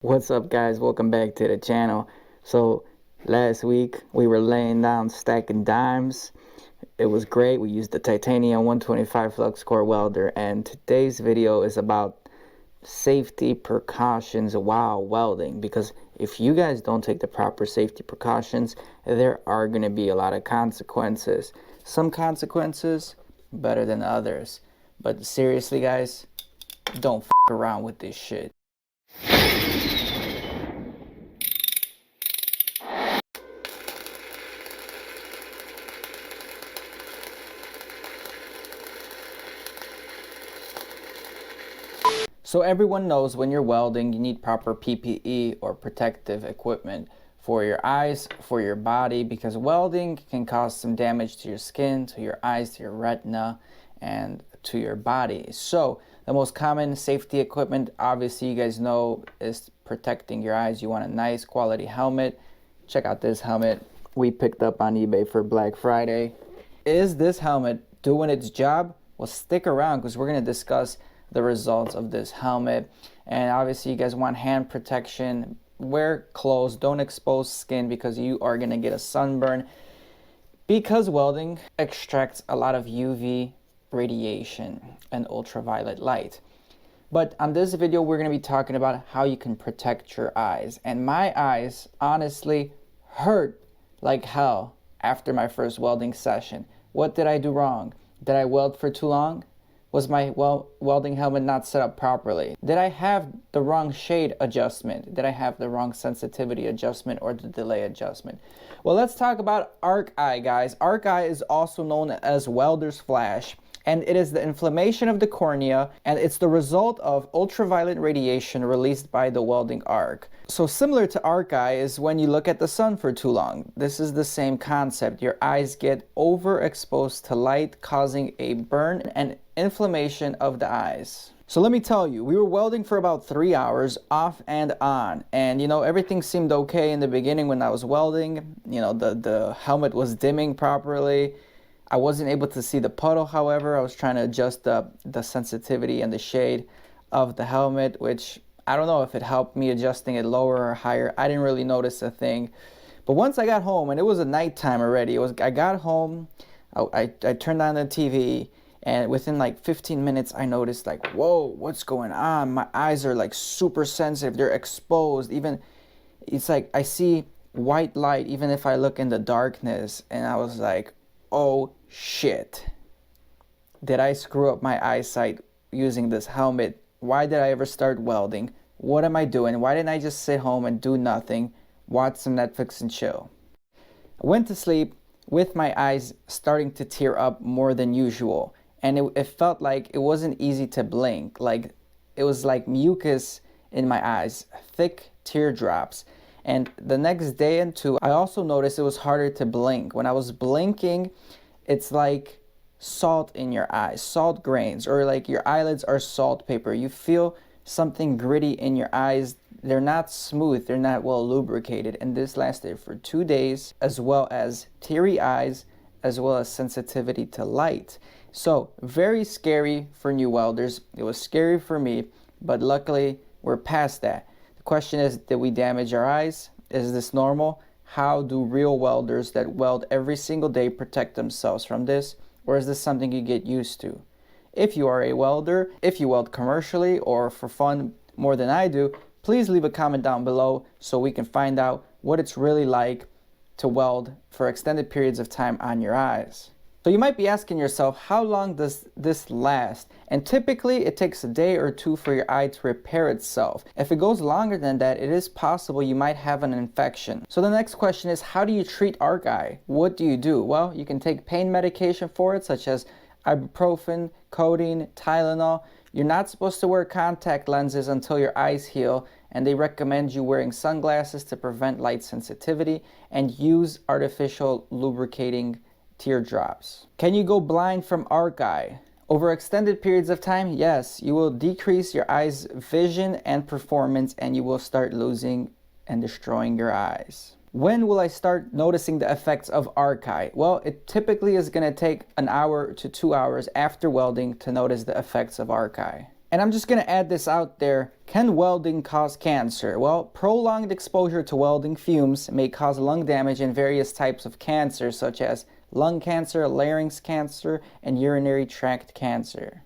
What's up, guys? Welcome back to the channel. So last week we were laying down stacking dimes. It was great. We used the titanium 125 flux core welder, and today's video is about safety precautions while welding, because if you guys don't take the proper safety precautions, there are going to be a lot of consequences. Some consequences better than others, but seriously, guys, don't f around with this shit. So everyone knows when you're welding, you need proper PPE or protective equipment for your eyes, for your body, because welding can cause some damage to your skin, to your eyes, to your retina, and to your body. So the most common safety equipment, obviously you guys know, is protecting your eyes. You want a nice quality helmet. Check out this helmet we picked up on eBay for Black Friday. Is this helmet doing its job? Well, stick around because we're going to discuss the results of this helmet. And obviously you guys want hand protection. Wear clothes, don't expose skin, because you are going to get a sunburn, because welding extracts a lot of UV radiation and ultraviolet light. But on this video we're going to be talking about how you can protect your eyes. And my eyes honestly hurt like hell after my first welding session. What did I do wrong? Did I weld for too long? Was my welding helmet not set up properly? Did I have the wrong shade adjustment? Did I have the wrong sensitivity adjustment or the delay adjustment? Well, let's talk about arc eye, guys. Arc eye is also known as welder's flash, and it is the inflammation of the cornea, and it's the result of ultraviolet radiation released by the welding arc. So similar to arc eye is when you look at the sun for too long. This is the same concept. Your eyes get overexposed to light, causing a burn and inflammation of the eyes. So let me tell you, we were welding for about 3 hours off and on, and everything seemed okay in the beginning when I was welding. The helmet was dimming properly. I wasn't able to see the puddle, however. I was trying to adjust the sensitivity and the shade of the helmet, which I don't know if it helped me adjusting it lower or higher. I didn't really notice a thing. But once I got home, and it was a nighttime already, I got home, I turned on the TV, and within like 15 minutes, I noticed like, whoa, what's going on? My eyes are like super sensitive. They're exposed. Even, it's like I see white light even if I look in the darkness. And I was like, oh shit. Did I screw up my eyesight using this helmet? Why did I ever start welding? What am I doing? Why didn't I just sit home and do nothing, watch some Netflix and chill? I went to sleep with my eyes starting to tear up more than usual. And it felt like it wasn't easy to blink. Like it was like mucus in my eyes, thick teardrops. And the next day and two, I also noticed it was harder to blink. When I was blinking, it's like salt in your eyes, salt grains, or like your eyelids are salt paper. You feel something gritty in your eyes. They're not smooth, they're not well lubricated. And this lasted for 2 days, as well as teary eyes, as well as sensitivity to light. So very scary for new welders. It was scary for me, but luckily we're past that. The question is, did we damage our eyes? Is this normal? How do real welders that weld every single day protect themselves from this? Or is this something you get used to? If you are a welder, if you weld commercially or for fun more than I do, please leave a comment down below so we can find out what it's really like to weld for extended periods of time on your eyes. So you might be asking yourself, how long does this last? And typically it takes a day or two for your eye to repair itself. If it goes longer than that, it is possible you might have an infection. So the next question is, how do you treat arc eye? What do you do? Well, you can take pain medication for it, such as ibuprofen, codeine, Tylenol. You're not supposed to wear contact lenses until your eyes heal, and they recommend you wearing sunglasses to prevent light sensitivity, and use artificial lubricating teardrops. Can you go blind from arc eye? Over extended periods of time, yes, you will decrease your eyes' vision and performance, and you will start losing and destroying your eyes. When will I start noticing the effects of arc eye? Well, it typically is going to take an hour to 2 hours after welding to notice the effects of arc eye. And I'm just going to add this out there. Can welding cause cancer? Well, prolonged exposure to welding fumes may cause lung damage and various types of cancer, such as lung cancer, larynx cancer, and urinary tract cancer.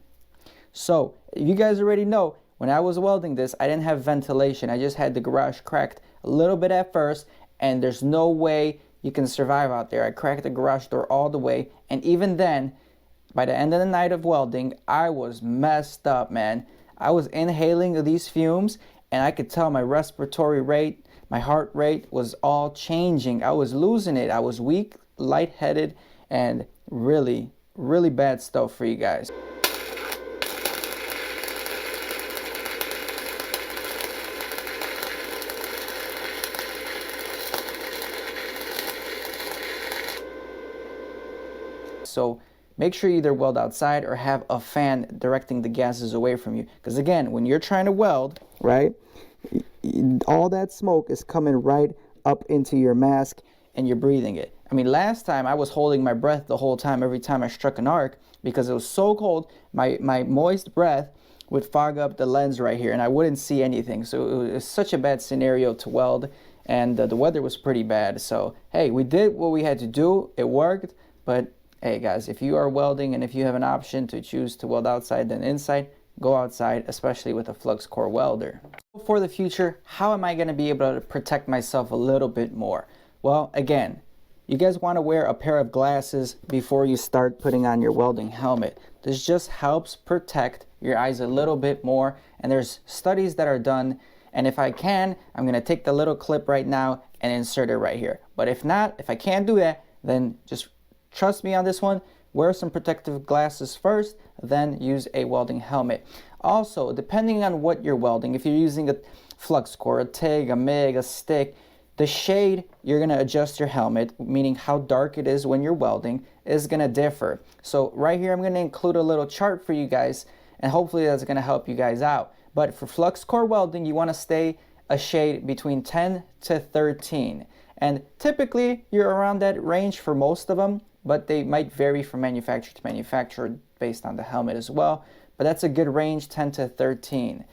So, you guys already know, when I was welding this, I didn't have ventilation. I just had the garage cracked a little bit at first, and there's no way you can survive out there. I cracked the garage door all the way, and even then, by the end of the night of welding, I was messed up, man. I was inhaling these fumes, and I could tell my respiratory rate, my heart rate was all changing. I was losing it. I was weak, lightheaded, and really, really bad stuff for you guys. So make sure you either weld outside or have a fan directing the gases away from you. Because again, when you're trying to weld, right, all that smoke is coming right up into your mask and you're breathing it. I mean, last time I was holding my breath the whole time every time I struck an arc because it was so cold, my moist breath would fog up the lens right here and I wouldn't see anything. So it was such a bad scenario to weld, and the weather was pretty bad. So hey, we did what we had to do. It worked, but hey guys, if you are welding and if you have an option to choose to weld outside than inside, go outside, especially with a flux core welder. For the future, how am I going to be able to protect myself a little bit more? Well, again, you guys want to wear a pair of glasses before you start putting on your welding helmet. This just helps protect your eyes a little bit more, and there's studies that are done, and if I can, I'm going to take the little clip right now and insert it right here. But if not, if I can't do that, then just trust me on this one, wear some protective glasses first, then use a welding helmet. Also, depending on what you're welding, if you're using a flux core, a TIG, a MIG, a stick, the shade you're going to adjust your helmet, meaning how dark it is when you're welding, is going to differ. So right here I'm going to include a little chart for you guys, and hopefully that's going to help you guys out. But for flux core welding, you want to stay a shade between 10 to 13. And typically you're around that range for most of them, but they might vary from manufacturer to manufacturer based on the helmet as well. But that's a good range, 10 to 13.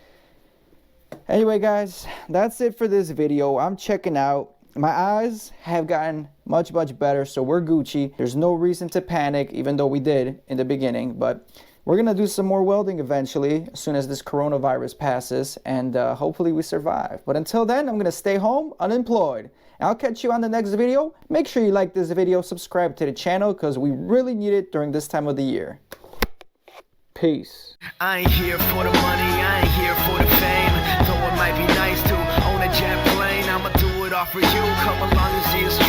Anyway guys, that's it for this video. I'm checking out. My eyes have gotten much better, so we're Gucci. There's no reason to panic, even though we did in the beginning. But we're going to do some more welding eventually, as soon as this coronavirus passes, and hopefully we survive. But until then, I'm going to stay home unemployed. I'll catch you on the next video. Make sure you like this video, subscribe to the channel, because we really need it during this time of the year. Peace. I ain't here for the money, I ain't here for the fame. Though it might be nice to own a jet plane, I'ma do it all for you. Come along and see us